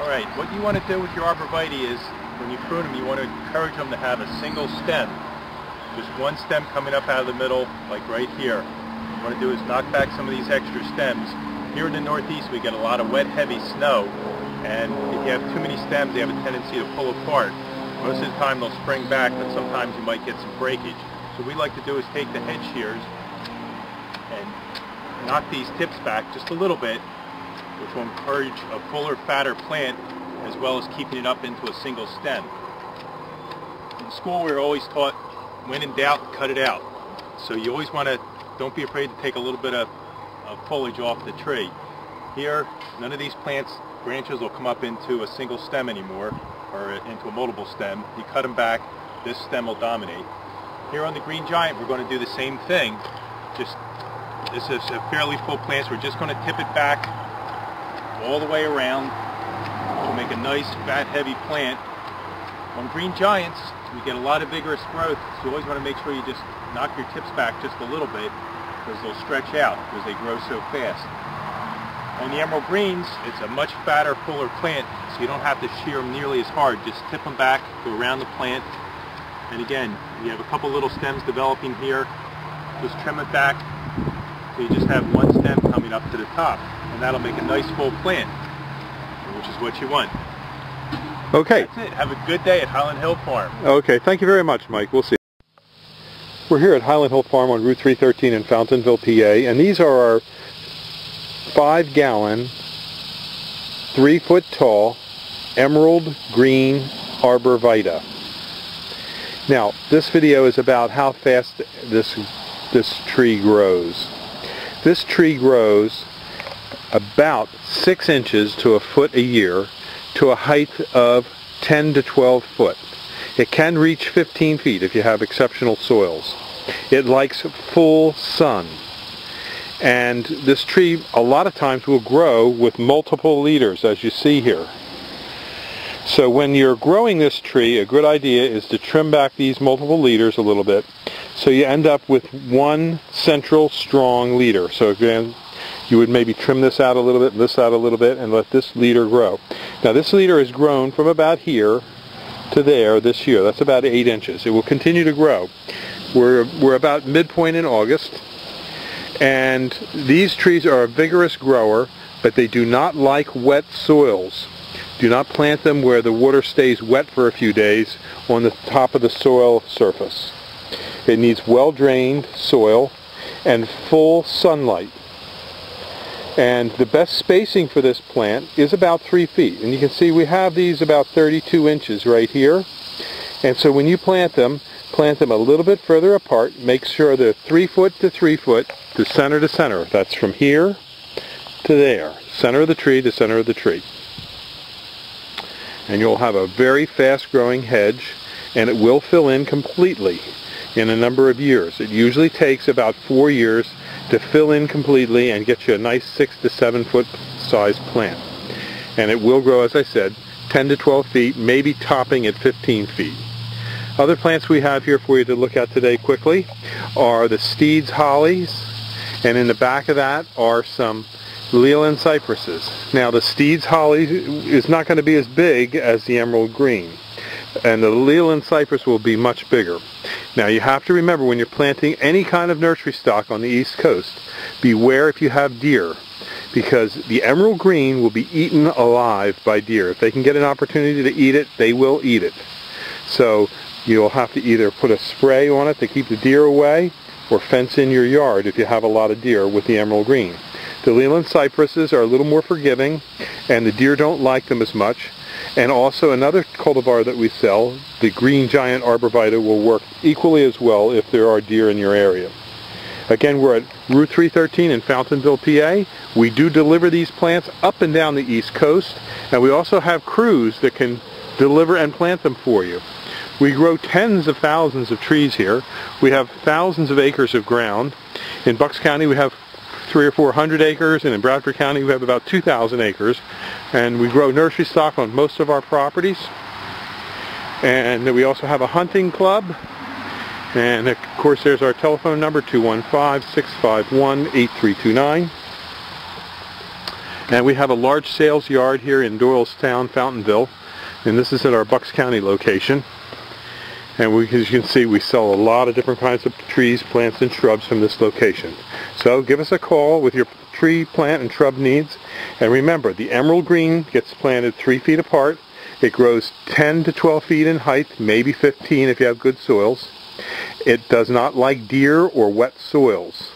Alright, what you want to do with your arborvitae is, when you prune them, you want to encourage them to have a single stem. Just one stem coming up out of the middle, like right here. What you want to do is knock back some of these extra stems. Here in the Northeast we get a lot of wet, heavy snow, and if you have too many stems, they have a tendency to pull apart. Most of the time they'll spring back, but sometimes you might get some breakage. So what we like to do is take the head shears and knock these tips back just a little bit, which will encourage a fuller, fatter plant, as well as keeping it up into a single stem. In school we were always taught, when in doubt, cut it out. So you always want to, don't be afraid to take a little bit of foliage off the tree. Here, none of these plants, branches will come up into a single stem anymore, or into a multiple stem. You cut them back, this stem will dominate. Here on the green giant we're going to do the same thing. Just, this is a fairly full plant, so we're just going to tip it back all the way around to make a nice, fat, heavy plant. On green giants, we get a lot of vigorous growth, so you always want to make sure you just knock your tips back just a little bit, because they'll stretch out because they grow so fast. On the emerald greens, it's a much fatter, fuller plant, so you don't have to shear them nearly as hard. Just tip them back, go around the plant, and again, you have a couple little stems developing here. Just trim it back, so you just have one stem coming up to the top, and that'll make a nice full plant, which is what you want. Okay. That's it. Have a good day at Highland Hill Farm. Okay, thank you very much, Mike. We'll see. We're here at Highland Hill Farm on Route 313 in Fountainville, PA, and these are our 5-gallon, 3-foot-tall, emerald green arborvitae. Now, this video is about how fast this tree grows. This tree grows about 6 inches to a foot a year to a height of 10 to 12 foot. It can reach 15 feet if you have exceptional soils. It likes full sun. And this tree a lot of times will grow with multiple leaders, as you see here. So when you're growing this tree, a good idea is to trim back these multiple leaders a little bit, so you end up with one central strong leader. So again, you would maybe trim this out a little bit, this out a little bit, and let this leader grow. Now this leader has grown from about here to there this year. That's about 8 inches. It will continue to grow. We're about midpoint in August, and these trees are a vigorous grower, but they do not like wet soils. Do not plant them where the water stays wet for a few days on the top of the soil surface. It needs well-drained soil and full sunlight. And the best spacing for this plant is about 3 feet. And you can see we have these about 32 inches right here. And so when you plant them a little bit further apart. Make sure they're 3 foot to 3 foot to center. That's from here to there. Center of the tree to center of the tree. And you'll have a very fast growing hedge, and it will fill in completely in a number of years. It usually takes about 4 years to fill in completely and get you a nice 6 to 7 foot size plant. And it will grow, as I said, 10 to 12 feet, maybe topping at 15 feet. Other plants we have here for you to look at today quickly are the Steed's hollies, and in the back of that are some Leland cypresses. Now the Steed's holly is not going to be as big as the emerald green, and the Leland cypress will be much bigger. Now you have to remember, when you're planting any kind of nursery stock on the East Coast, beware if you have deer, because the emerald green will be eaten alive by deer. If they can get an opportunity to eat it, they will eat it. So you'll have to either put a spray on it to keep the deer away, or fence in your yard if you have a lot of deer with the emerald green. The Leland cypresses are a little more forgiving, and the deer don't like them as much. And also another cultivar that we sell, the green giant arborvitae, will work equally as well if there are deer in your area. Again, we're at Route 313 in Fountainville, PA. We do deliver these plants up and down the East Coast, and we also have crews that can deliver and plant them for you. We grow tens of thousands of trees here. We have thousands of acres of ground. In Bucks County we have 300 or 400 acres, and in Bradford County we have about 2,000 acres. And we grow nursery stock on most of our properties. And we also have a hunting club. And of course there's our telephone number, 215-651-8329. And we have a large sales yard here in Doylestown, Fountainville, and this is at our Bucks County location. And as you can see, we sell a lot of different kinds of trees, plants, and shrubs from this location. So give us a call with your tree, plant, and shrub needs. And remember, the emerald green gets planted 3 feet apart. It grows 10 to 12 feet in height, maybe 15 if you have good soils. It does not like deer or wet soils.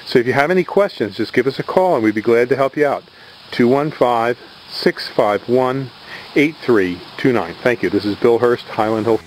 So if you have any questions, just give us a call and we'd be glad to help you out. 215-651-8329. Thank you. This is Bill Hurst, Highland Hill.